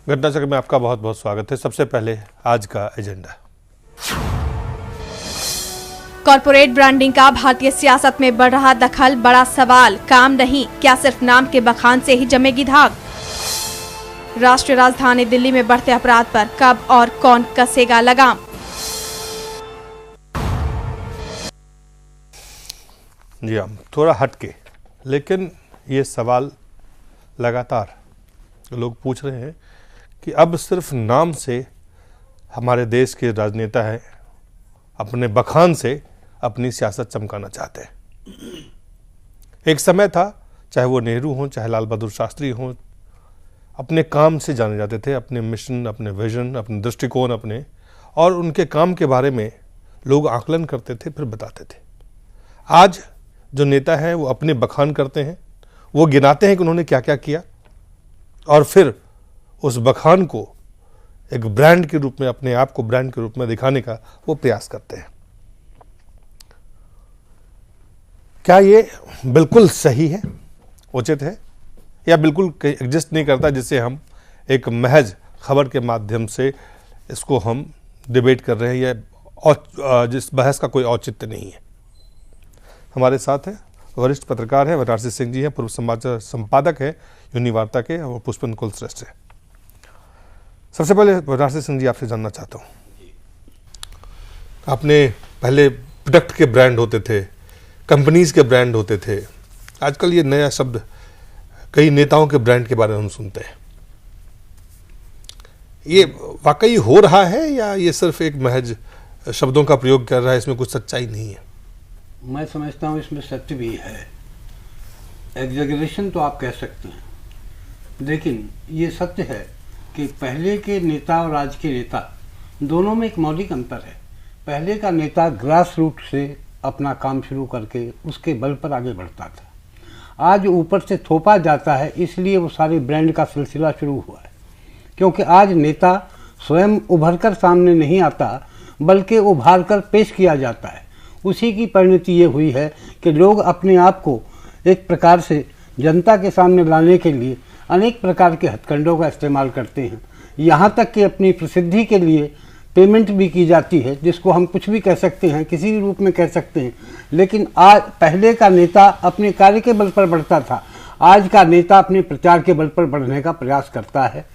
घटनाचक्र में आपका बहुत बहुत स्वागत है। सबसे पहले आज का एजेंडा। कॉर्पोरेट ब्रांडिंग का भारतीय सियासत में बढ़ रहा दखल बड़ा सवाल, काम नहीं क्या सिर्फ नाम के बखान से ही जमेगी धाक। राष्ट्रीय राजधानी दिल्ली में बढ़ते अपराध पर कब और कौन कसेगा लगाम। जी हाँ, थोड़ा हटके, लेकिन ये सवाल लगातार लोग पूछ रहे हैं कि अब सिर्फ नाम से हमारे देश के राजनेता है अपने बखान से अपनी सियासत चमकाना चाहते हैं। एक समय था, चाहे वो नेहरू हों चाहे लाल बहादुर शास्त्री हों, अपने काम से जाने जाते थे, अपने मिशन, अपने विजन, अपने दृष्टिकोण, अपने और उनके काम के बारे में लोग आकलन करते थे, फिर बताते थे। आज जो नेता हैं वो अपने बखान करते हैं, वो गिनाते हैं कि उन्होंने क्या क्या किया और फिर उस बखान को एक ब्रांड के रूप में, अपने आप को ब्रांड के रूप में दिखाने का वो प्रयास करते हैं। क्या ये बिल्कुल सही है, उचित है, या बिल्कुल एग्जिस्ट नहीं करता, जिसे हम एक महज खबर के माध्यम से इसको हम डिबेट कर रहे हैं, या जिस बहस का कोई औचित्य नहीं है। हमारे साथ है वरिष्ठ पत्रकार है वराणसी सिंह जी हैं, पूर्व समाचार संपादक है यूनि वार्ता के, और पुष्पन कुलश्रेष्ठ है। सबसे पहले वराणसी सिंह जी आपसे जानना चाहता हूँ, आपने पहले प्रोडक्ट के ब्रांड होते थे, कंपनीज के ब्रांड होते थे, आजकल ये नया शब्द कई नेताओं के ब्रांड के बारे में हम सुनते हैं। ये वाकई हो रहा है या ये सिर्फ एक महज शब्दों का प्रयोग कर रहा है, इसमें कुछ सच्चाई नहीं है? मैं समझता हूँ इसमें सत्य भी है। एग्जैगरेशन तो आप कह सकते हैं, लेकिन ये सत्य है कि पहले के नेता और आज के नेता दोनों में एक मौलिक अंतर है। पहले का नेता ग्रास रूट से अपना काम शुरू करके उसके बल पर आगे बढ़ता था। आज ऊपर से थोपा जाता है, इसलिए वो सारे ब्रांड का सिलसिला शुरू हुआ है। क्योंकि आज नेता स्वयं उभर कर सामने नहीं आता, बल्कि उभार कर पेश किया जाता है। उसी की परिणति ये हुई है कि लोग अपने आप को एक प्रकार से जनता के सामने लाने के लिए अनेक प्रकार के हथकंडों का इस्तेमाल करते हैं। यहाँ तक कि अपनी प्रसिद्धि के लिए पेमेंट भी की जाती है, जिसको हम कुछ भी कह सकते हैं, किसी भी रूप में कह सकते हैं। लेकिन आज पहले का नेता अपने कार्य के बल पर बढ़ता था, आज का नेता अपने प्रचार के बल पर बढ़ने का प्रयास करता है,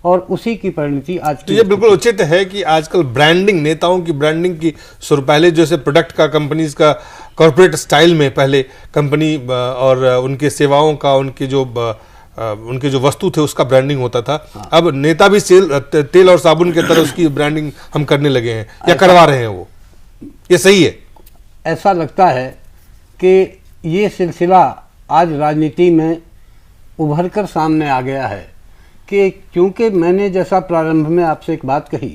और उसी की परिणति आज तो ये बिल्कुल उचित है कि आजकल ब्रांडिंग, नेताओं की ब्रांडिंग की पहले जैसे प्रोडक्ट का, कंपनीज का कॉर्पोरेट स्टाइल में पहले कंपनी और उनके सेवाओं का, उनके जो वस्तु थे उसका ब्रांडिंग होता था। हाँ। अब नेता भी तेल और साबुन के तरह उसकी ब्रांडिंग हम करने लगे हैं या करवा रहे हैं। वो ये सही है? ऐसा लगता है कि ये सिलसिला आज राजनीति में उभर कर सामने आ गया है कि क्योंकि मैंने जैसा प्रारंभ में आपसे एक बात कही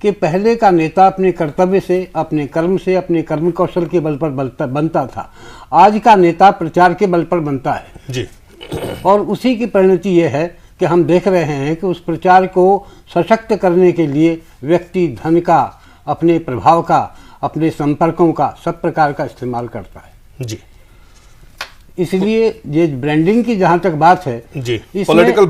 कि पहले का नेता अपने कर्तव्य से, अपने कर्म से, अपने कर्म कौशल के बल पर बनता था। आज का नेता प्रचार के बल पर बनता है जी। और उसी की परिणति ये है कि हम देख रहे हैं कि उस प्रचार को सशक्त करने के लिए व्यक्ति धन का, अपने प्रभाव का, अपने संपर्कों का, सब प्रकार का इस्तेमाल करता है जी। इसलिए ये ब्रांडिंग की जहाँ तक बात है जी, पॉलिटिकल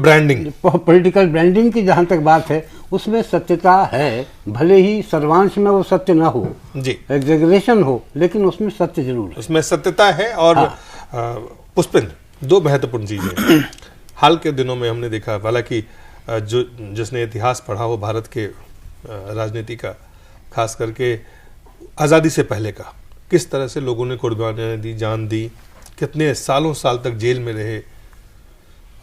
ब्रांडिंग की जहाँ तक बात है, उसमें सत्यता है, भले ही सर्वांश में वो सत्य ना हो जी, एग्जैगरेशन हो, लेकिन उसमें सत्य जरूर है, उसमें सत्यता है। और हाँ। पुष्पिन, दो महत्वपूर्ण चीजें हाल के दिनों में हमने देखा, हालांकि जिसने इतिहास पढ़ा हो भारत के राजनीति का, खास करके आज़ादी से पहले का, किस तरह से लोगों ने कुर्बानियाँ दी, जान दी, कितने सालों साल तक जेल में रहे,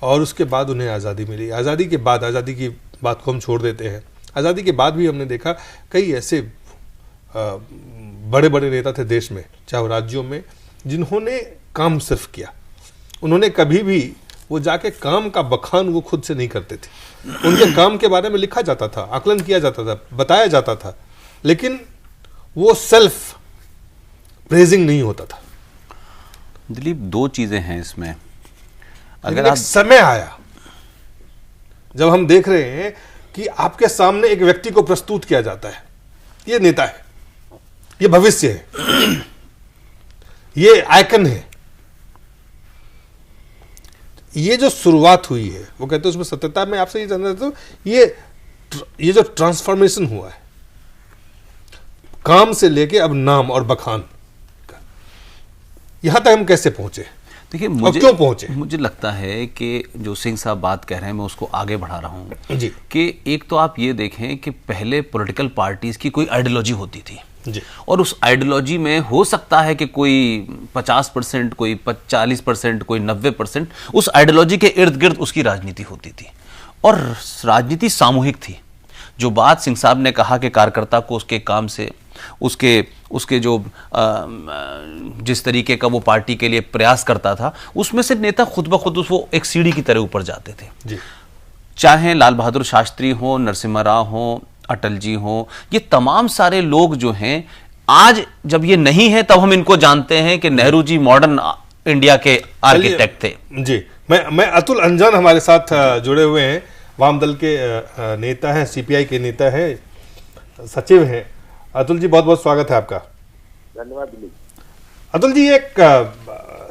और उसके बाद उन्हें आज़ादी मिली। आज़ादी के बाद, आज़ादी की बात को हम छोड़ देते हैं, आज़ादी के बाद भी हमने देखा कई ऐसे बड़े बड़े नेता थे देश में, चाहे राज्यों में, जिन्होंने काम सिर्फ किया। उन्होंने कभी भी वो जाके काम का बखान वो खुद से नहीं करते थे। उनके काम के बारे में लिखा जाता था, आकलन किया जाता था, बताया जाता था, लेकिन वो सेल्फ प्रेजिंग नहीं होता था। दिलीप, दो चीजें हैं इसमें। अगर एक समय आया जब हम देख रहे हैं कि आपके सामने एक व्यक्ति को प्रस्तुत किया जाता है, ये नेता है, ये भविष्य है, ये आइकन है, ये जो शुरुआत हुई है, वो कहते हैं उसमें सत्यता, मैं आपसे ये जानना चाहता हूँ, ये जो ट्रांसफॉर्मेशन हुआ है काम से लेके अब नाम और बखान का, यहां तक हम कैसे पहुंचे? देखिए, क्यों पहुंचे? मुझे लगता है कि जो सिंह साहब बात कह रहे हैं, मैं उसको आगे बढ़ा रहा हूं जी। कि एक तो आप ये देखें कि पहले पॉलिटिकल पार्टीज की कोई आइडियोलॉजी होती थी जी। और उस आइडियोलॉजी में हो सकता है कि कोई 50%, कोई 40%, कोई 90%, उस आइडियोलॉजी के इर्द गिर्द उसकी राजनीति होती थी और राजनीति सामूहिक थी। जो बात सिंह साहब ने कहा कि कार्यकर्ता को उसके काम से, उसके जो जिस तरीके का वो पार्टी के लिए प्रयास करता था, उसमें से नेता खुद ब खुद वो एक सीढ़ी की तरह ऊपर जाते थे जी। चाहे लाल बहादुर शास्त्री हो, नरसिम्हा राव हो, अटल जी हो, ये तमाम सारे लोग जो हैं, आज जब ये नहीं है तब हम इनको जानते हैं कि नेहरू जी मॉडर्न इंडिया के आर्किटेक्ट थे। जी। मैं अतुल अंजान हमारे साथ जुड़े हुए हैं, वाम दल के नेता हैं, सीपीआई के नेता हैं, सचिव हैं। अतुल जी, बहुत बहुत स्वागत है आपका। धन्यवाद। अतुल जी,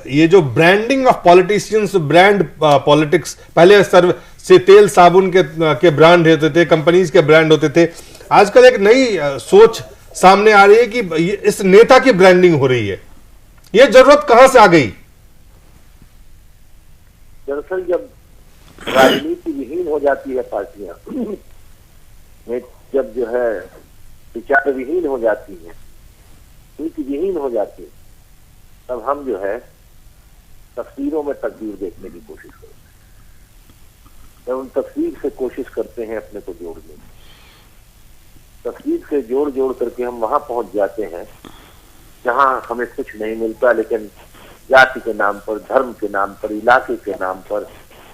ये जो branding of politicians, brand politics, पहले सर्व से तेल साबुन के ब्रांड होते थे, कंपनीज के ब्रांड होते थे, आजकल एक नई सोच सामने आ रही है कि इस नेता की ब्रांडिंग हो रही है। ये जरूरत कहां से आ गई? दरअसल जब राजनीति विहीन हो जाती है पार्टियां, जब जो है विचार विहीन हो जाती है, नीति विहीन हो जाती है, तब हम जो है तस्वीरों में तकदीर देखने की कोशिश करते हैं। जब उन तस्वीर से कोशिश करते हैं अपने को जोड़ने की, तस्वीर से जोड़ जोड़ करके हम वहां पहुंच जाते हैं जहां हमें कुछ नहीं मिलता, लेकिन जाति के नाम पर, धर्म के नाम पर, इलाके के नाम पर,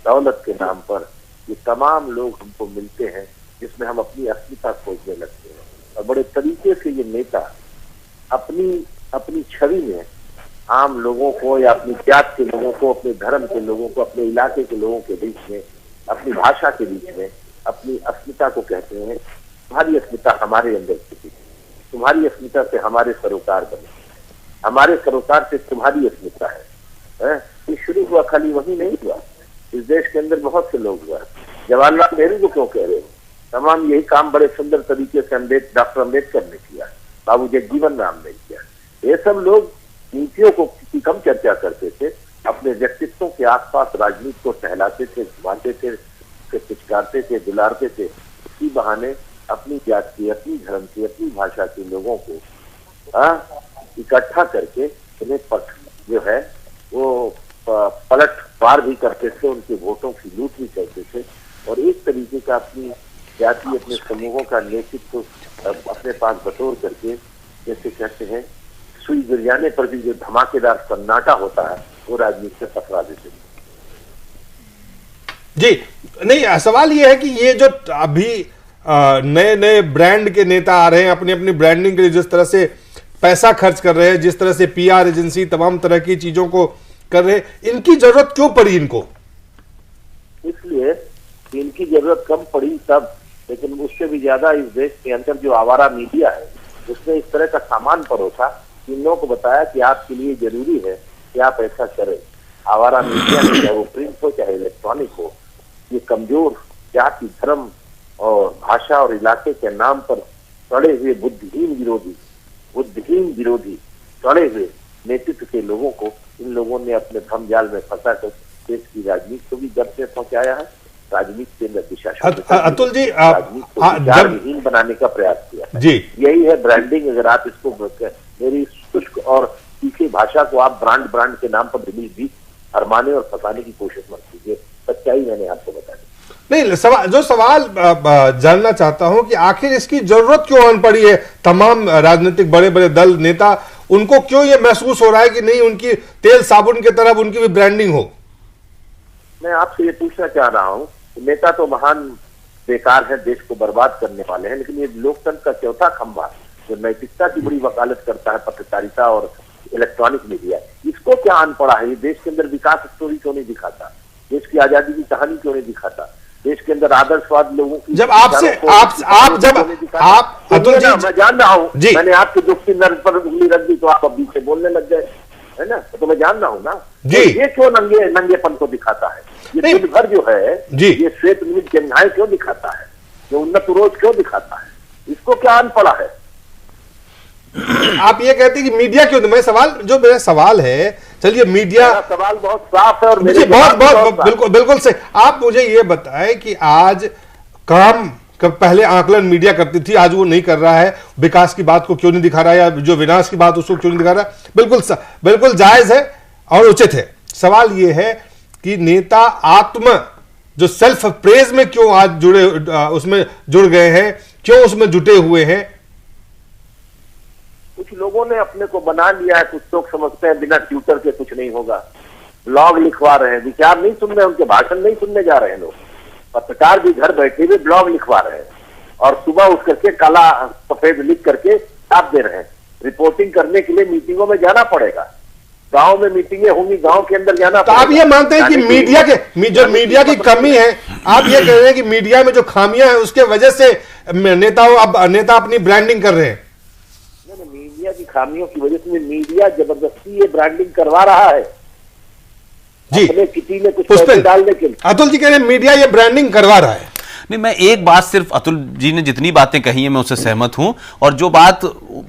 दौलत के नाम पर ये तमाम लोग हमको मिलते हैं, जिसमें हम अपनी अस्मिता खोजने लगते हैं। और बड़े तरीके से ये नेता अपनी छवि में आम लोगों को या अपनी जात के लोगों को, अपने धर्म के लोगों को, अपने इलाके के लोगों के बीच में, अपनी भाषा के बीच में अपनी अस्मिता को कहते हैं, तुम्हारी अस्मिता हमारे अंदर स्थित, तुम्हारी अस्मिता से हमारे सरोकार बने, हमारे सरोकार से तुम्हारी अस्मिता है। ये शुरू हुआ खाली वही नहीं हुआ, इस देश के अंदर बहुत से लोग हुआ। जवाहरलाल नेहरू को क्यों कह रहे हो? तमाम यही काम बड़े सुंदर तरीके से डॉक्टर अम्बेडकर ने किया, बाबू जगजीवन राम ने किया। ये सब लोग नीतियों को किसी कम चर्चा करते थे, अपने व्यक्तित्वों के आसपास राजनीति को टहलाते थे, घुमाते थे, पिचकारते थे, दुलारते थे। इसी बहाने अपनी जात की, अपनी धर्म की, अपनी भाषा के लोगों को इकट्ठा करके उन्हें जो है वो पलट पार भी करते थे, उनके वोटों की लूट भी करते थे और एक तरीके का अपनी जाति, अपने समूहों का नेतृत्व अपने पास बटोर करके, जैसे कहते हैं सुई गिर जाने पर भी जो धमाकेदार सन्नाटा होता है, वो राजनीति से पकड़ा देते थे। जी नहीं, सवाल ये है कि ये जो अभी नए नए ब्रांड के नेता आ रहे हैं, अपनी अपनी ब्रांडिंग के लिए जिस तरह से पैसा खर्च कर रहे हैं, जिस तरह से पीआर एजेंसी तमाम तरह की चीजों को कर रहे हैं, इनकी जरूरत क्यों पड़ी इनको? इसलिए इनकी जरूरत कम पड़ी तब, लेकिन उससे भी ज्यादा इस देश के अंदर जो आवारा मीडिया है, उसने इस तरह का सामान परोसा, इन लोगों को बताया कि आपके लिए जरूरी है कि आप ऐसा करें। आवारा मीडिया में, चाहे वो प्रिंट हो चाहे इलेक्ट्रॉनिक हो, ये कमजोर जाति, धर्म और भाषा और इलाके के नाम पर सड़े हुए बुद्धिहीन विरोधी सड़े हुए नेतृत्व के लोगों को इन लोगों ने अपने भ्रम जाल में फंसा कर देश की राजनीति को भी जब से पहुंचाया है, राजनीति के अंदर दिशा अतुल जी, राजनीति को विचारहीन बनाने का प्रयास किया जी। यही है ब्रांडिंग। अगर आप इसको मेरी शुष्क और तीखी भाषा को आप ब्रांड के नाम पर रिलीज भी हरमाने और फंसाने की कोशिश मत कीजिए। सच्चाई मैंने आपको बता दी। नहीं, सवाल जानना चाहता हूं कि आखिर इसकी जरूरत क्यों आन पड़ी है? तमाम राजनीतिक बड़े बड़े दल, नेता, उनको क्यों ये महसूस हो रहा है कि नहीं उनकी तेल साबुन की तरफ उनकी भी ब्रांडिंग हो? मैं आपसे ये पूछना चाह रहा हूं, नेता तो महान बेकार है, देश को बर्बाद करने वाले हैं, लेकिन ये लोकतंत्र का चौथा खंभा जो नैतिकता की बड़ी वकालत करता है, पत्रकारिता और इलेक्ट्रॉनिक मीडिया, इसको क्या आन पड़ा है? ये देश के अंदर विकास स्टोरी क्यों नहीं दिखाता? देश की आजादी की कहानी क्यों नहीं दिखाता? देश के अंदर आदर्शवाद लोगों की जब आपसे आप अतुल जी, मैं जान रहा हूँ, मैंने आपके दुख की नर्व पर उंगली रख दी तो आप अभी से बोलने लग गए, है ना? तो मैं जान रहा हूँ ना जी, ये क्यों नंगेपन को दिखाता है? ये नहीं। दिन भर जो है जी। ये श्वेत न्यूज जंघाएं क्यों दिखाता है, ये उन्नत रोज क्यों दिखाता है, इसको क्या अन पड़ा है? आप ये कहते हैं कि मीडिया क्यों, मेरा सवाल है, चलिए मीडिया, मेरा सवाल बहुत साफ है और मेरे मुझे बहुत जवाब भी बहुत साफ बिल्कुल बिल्कुल से आप मुझे ये बताएं कि आज काम पहले आकलन मीडिया करती थी, आज वो नहीं कर रहा है, विकास की बात को क्यों नहीं दिखा रहा है, या जो विनाश की बात उसको क्यों नहीं दिखा रहा है? बिल्कुल जायज है और उचित है। सवाल ये है कि नेता आत्म जो सेल्फ प्रेज में क्यों आज उसमें जुड़ गए हैं, क्यों उसमें जुटे हुए हैं? कुछ लोगों ने अपने को बना लिया है, कुछ लोग समझते हैं बिना ट्विटर के कुछ नहीं होगा, ब्लॉग लिखवा रहे हैं, विचार नहीं सुन रहे, उनके भाषण नहीं सुनने जा रहे हैं लोग। पत्रकार भी घर बैठे हुए ब्लॉग लिखवा रहे हैं और सुबह उठ करके काला सफेद लिख करके छाप दे रहे हैं। रिपोर्टिंग करने के लिए मीटिंगों में जाना पड़ेगा, गांव में मीटिंगें होंगी, गांव के अंदर जाना तो आप ये मानते हैं कि मीडिया की कमी है, आप ये कह रहे हैं कि मीडिया में जो खामियां हैं उसके वजह से नेता अपनी ब्रांडिंग कर रहे हैं? मीडिया की खामियों की वजह से मीडिया जबरदस्ती ये ब्रांडिंग करवा रहा है जी, अपने किसी में कुछ पैसे डालने के लिए। अतुल जी कह रहे हैं मीडिया ये ब्रांडिंग करवा रहा है। नहीं, मैं एक बात, सिर्फ अतुल जी ने जितनी बातें कही हैं मैं उससे सहमत हूं, और जो बात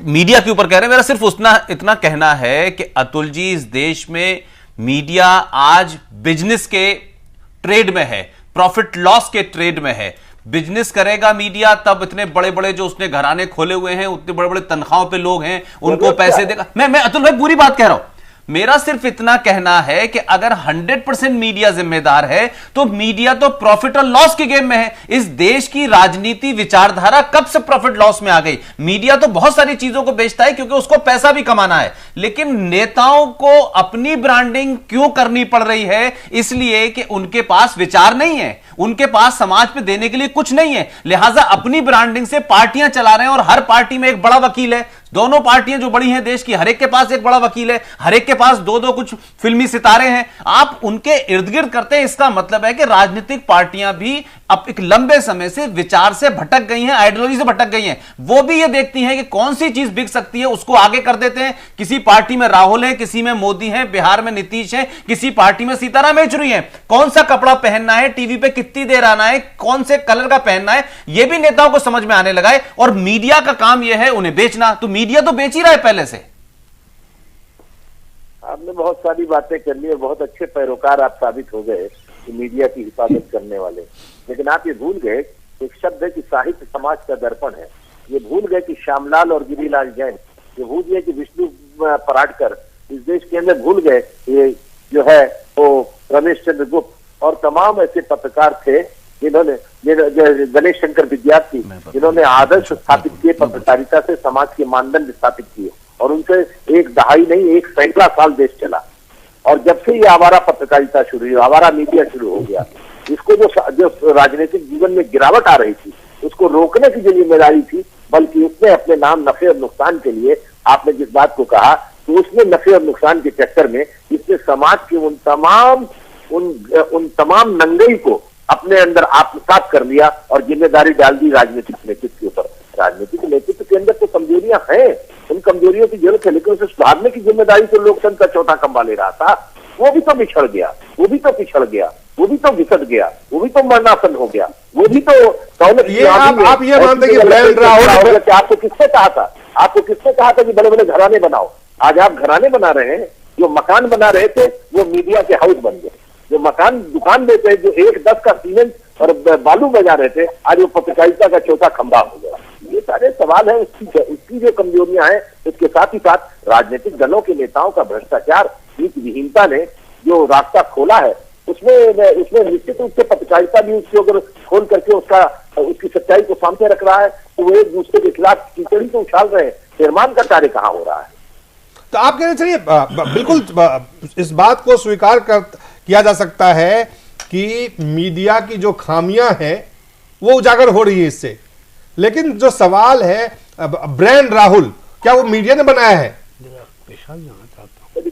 मीडिया के ऊपर कह रहे हैं, मेरा सिर्फ इतना कहना है कि अतुल जी, इस देश में मीडिया आज बिजनेस के ट्रेड में है, प्रॉफिट लॉस के ट्रेड में है। बिजनेस करेगा मीडिया तब इतने बड़े बड़े जो उसने घराने खोले हुए हैं, उतने बड़े बड़े तनख्वाहों पे लोग हैं, उनको पैसे देगा। मैं अतुल भाई पूरी बात कह रहा हूं, मेरा सिर्फ इतना कहना है कि अगर 100% मीडिया जिम्मेदार है तो मीडिया तो प्रॉफिट और लॉस के गेम में है। इस देश की राजनीति विचारधारा कब से प्रॉफिट लॉस में आ गई? मीडिया तो बहुत सारी चीजों को बेचता है क्योंकि उसको पैसा भी कमाना है, लेकिन नेताओं को अपनी ब्रांडिंग क्यों करनी पड़ रही है? इसलिए कि उनके पास विचार नहीं है, उनके पास समाज पे देने के लिए कुछ नहीं है, लिहाजा अपनी ब्रांडिंग से पार्टियां चला रहे हैं। और हर पार्टी में एक बड़ा वकील है, दोनों पार्टियां जो बड़ी हैं देश की, हर एक के पास एक बड़ा वकील है, हर एक के पास दो दो कुछ फिल्मी सितारे हैं। आप उनके इर्द गिर्द करते हैं, इसका मतलब है कि राजनीतिक पार्टियां भी अब एक लंबे समय से विचार से भटक गई हैं, आइडियोलॉजी से भटक गई हैं। वो भी ये देखती हैं कि कौन सी चीज बिक सकती है, उसको आगे कर देते हैं। किसी पार्टी में राहुल है, किसी में मोदी है, बिहार में नीतीश है, किसी पार्टी में सीताराम येचुरी है। कौन सा कपड़ा पहनना है, टीवी पे कितनी देर आना है, कौन से कलर का पहनना है, यह भी नेताओं को समझ में आने लगा है। और मीडिया का काम यह है उन्हें बेचना, तो मीडिया तो बेच ही रहा है पहले से। आपने बहुत सारी बातें कर ली और बहुत अच्छे पैरोकार आप साबित हो गए कि मीडिया की हिफाजत करने वाले, लेकिन आप ये भूल गए एक शब्द है कि साहित्य समाज का दर्पण है। ये भूल गए कि श्यामलाल और गिरिलाल जैन, ये भूल गए कि विष्णु पराडकर इस देश के अंदर, भूल गए ये जो है वो रमेश चंद्र गुप्त और तमाम ऐसे पत्रकार थे जिन्होंने, गणेश शंकर विद्यार्थी, जिन्होंने आदर्श स्थापित किए, पत्रकारिता से समाज के मानदंड स्थापित किए, और उनसे एक दहाई नहीं एक सैकड़ा साल देश चला। और जब से ये आवारा पत्रकारिता शुरू हुई, आवारा मीडिया शुरू हो गया, इसको जो राजनीतिक जीवन में गिरावट आ रही थी उसको रोकने की जो जिम्मेदारी थी, बल्कि उसने अपने नाम नफे और नुकसान के लिए, आपने जिस बात को कहा, तो उसने नफे और नुकसान के चक्कर में इसने समाज के उन तमाम नंगई को अपने अंदर आत्मसात कर लिया और जिम्मेदारी डाल दी राजनीतिक नेतृत्व के ऊपर। राजनीतिक नेतृत्व के अंदर तो कमजोरियां हैं, उन कमजोरियों की जरूरत है, लेकिन उसे सुधारने की जिम्मेदारी तो लोकतंत्र का चौथा खंभा ले रहा था। वो भी तो बिछड़ गया, वो भी तो पिछड़ गया, वो भी तो घिसट गया, वो भी तो मरणासन हो गया, वो भी तो आप ये मानते हैं कि ब्रांड राहुल, आपको किसने कहा था, आपको किसने कहा था कि बड़े बड़े घराने बनाओ? आज आप घराने बना रहे हैं, जो मकान बना रहे थे वो मीडिया के हाउस बन गए। जो मकान दुकान देते हैं, जो 1-10 का सीमेंट और बालू बजा रहे थे, आज वो पत्रकारिता का चौथा खंभा हो गया। ये सारे सवाल है उसकी जो कमजोरियां हैं, उसके साथ ही साथ राजनीतिक दलों के नेताओं का भ्रष्टाचार, नीति विहीनता ने जो रास्ता खोला है, उसमें निश्चित रूप से पत्रकारिता भी उसके अगर खोल करके उसकी सच्चाई को सामने रख रहा है, तो वो एक दूसरे के खिलाफ कीचड़ी तो उछाल रहे हैं। निर्माण का कार्य कहाँ हो रहा है? तो आप कह रहे चलिए बिल्कुल इस बात को स्वीकार किया जा सकता है कि मीडिया की जो खामियां हैं वो उजागर हो रही है इससे, लेकिन जो सवाल है ब्रांड राहुल, क्या वो मीडिया ने बनाया है?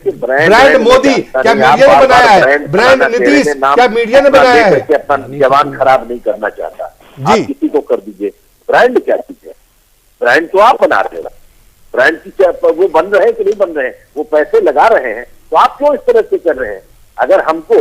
ब्रांड मोदी क्या मीडिया ने बनाया है? ब्रांड नीतीश क्या मीडिया ने बनाया है? अपना जवान खराब नहीं करना चाहता, आप किसी को कर दीजिए। ब्रांड क्या चीज है? ब्रांड तो आप बना रहे हो। ब्रांड की वो बन रहे हैं कि नहीं बन रहे हैं, वो पैसे लगा रहे हैं, तो आप क्यों इस तरह से कर रहे हैं? अगर हमको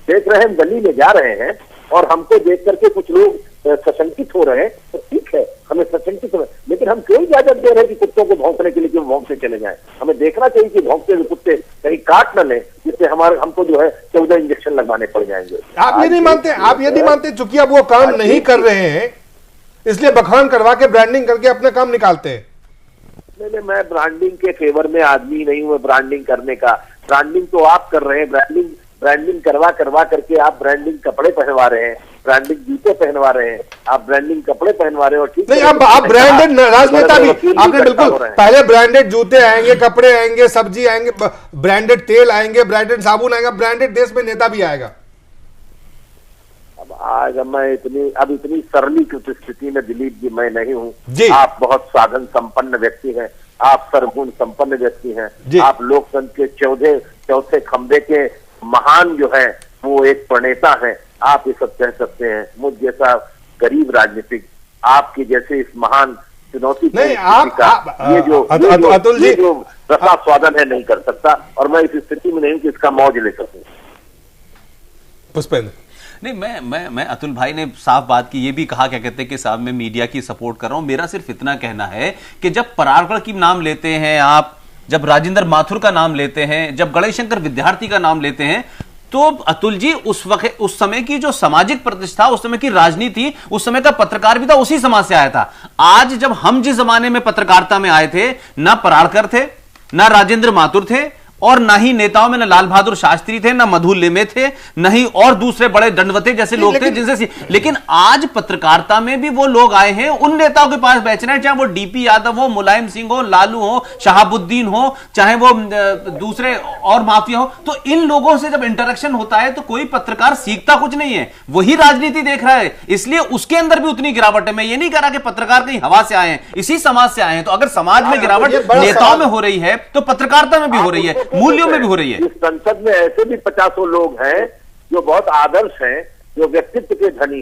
देख रहे हैं, हम गली में जा रहे हैं और हमको देख करके कुछ लोग सशंकित हो रहे हैं, तो ठीक है, हमें सशंकित हो, लेकिन हम क्यों इजाजत दे रहे हैं कि कुत्तों को भौंकने के लिए क्यों भौंकते चले जाएं? हमें देखना चाहिए कि भौंकते हुए कुत्ते कहीं काट न लें, जिससे हमको जो है 14 इंजेक्शन लगवाने पड़ जाएंगे। आप ये नहीं मानते चूंकि अब वो काम नहीं कर रहे हैं इसलिए बखान करवा के ब्रांडिंग करके अपना काम निकालते हैं? नहीं, मैं ब्रांडिंग के फेवर में आदमी नहीं हूँ ब्रांडिंग करने का। ब्रांडिंग तो आप कर रहे हैं, ब्रांडिंग करवा करके आप ब्रांडिंग कपड़े पहनवा रहे हैं, ब्रांडिंग जूते पहनवा रहे हैं, आप ब्रांडिंग कपड़े पहनवा रहे हो, ठीक नहीं, अब आप ब्रांडेड राजनेता भी, आपने बिल्कुल पहले ब्रांडेड जूते आएंगे, कपड़े आएंगे, सब्जी आएंगे, ब्रांडेड तेल आएंगे, ब्रांडेड साबुन आएगा, ब्रांडेड देश में नेता भी आएगा। अब आज मैं इतनी सरलीकृत स्थिति में दिलीप जी मैं नहीं हूँ। जी, आप बहुत साधन संपन्न व्यक्ति हैं, आप सर्वगुण संपन्न व्यक्ति हैं, आप लोकतंत्र के चौथे खंबे के महान जो है वो एक प्रणेता हैं, आप ये सब कह सकते हैं। मुझ जैसा गरीब राजनीतिक आपकी जैसे इस महान चुनौती नहीं, ये जो रसा आप स्वादन है नहीं कर सकता, और मैं इस स्थिति में नहीं हूं कि इसका मौज ले सकूं। पुष्पेंद्र नहीं, मैं अतुल भाई ने साफ बात की, ये भी कहा, क्या कहते हैं कि साहब मैं मीडिया की सपोर्ट कर रहा हूं। मेरा सिर्फ इतना कहना है कि जब परागड़ की नाम लेते हैं आप, जब राजेंद्र माथुर का नाम लेते हैं, जब गणेश शंकर विद्यार्थी का नाम लेते हैं, तो अतुल जी उस समय की जो सामाजिक प्रतिष्ठा, उस समय की राजनीति, उस समय का पत्रकार भी था, उसी समाज से आया था। आज जब हम जिस जमाने में पत्रकारिता में आए थे, ना परागड़ थे, ना राजेंद्र माथुर थे, और ना ही नेताओं में ना लाल बहादुर शास्त्री थे, ना मधु लिमे थे, ना ही और दूसरे बड़े दंडवते जैसे लोग थे जिनसे, लेकिन आज पत्रकारिता में भी वो लोग आए हैं, उन नेताओं के पास बेचना है, चाहे वो डीपी यादव हो, मुलायम सिंह हो, लालू हो, शहाबुद्दीन हो, चाहे वो दूसरे और माफिया हो। तो इन लोगों से जब इंटरेक्शन होता है तो कोई पत्रकार सीखता कुछ नहीं है, वही राजनीति देख रहा है, इसलिए उसके अंदर भी उतनी गिरावट है। मैं ये नहीं कह रहा कि पत्रकार कहीं हवा से आए हैं, इसी समाज से आए हैं। तो अगर समाज में गिरावट नेताओं में हो रही है तो पत्रकारिता में भी हो रही है, मूल्यों में भी हो रही है। इस संसद में ऐसे भी 50 लोग हैं जो बहुत आदर्श हैं, जो व्यक्तित्व के धनी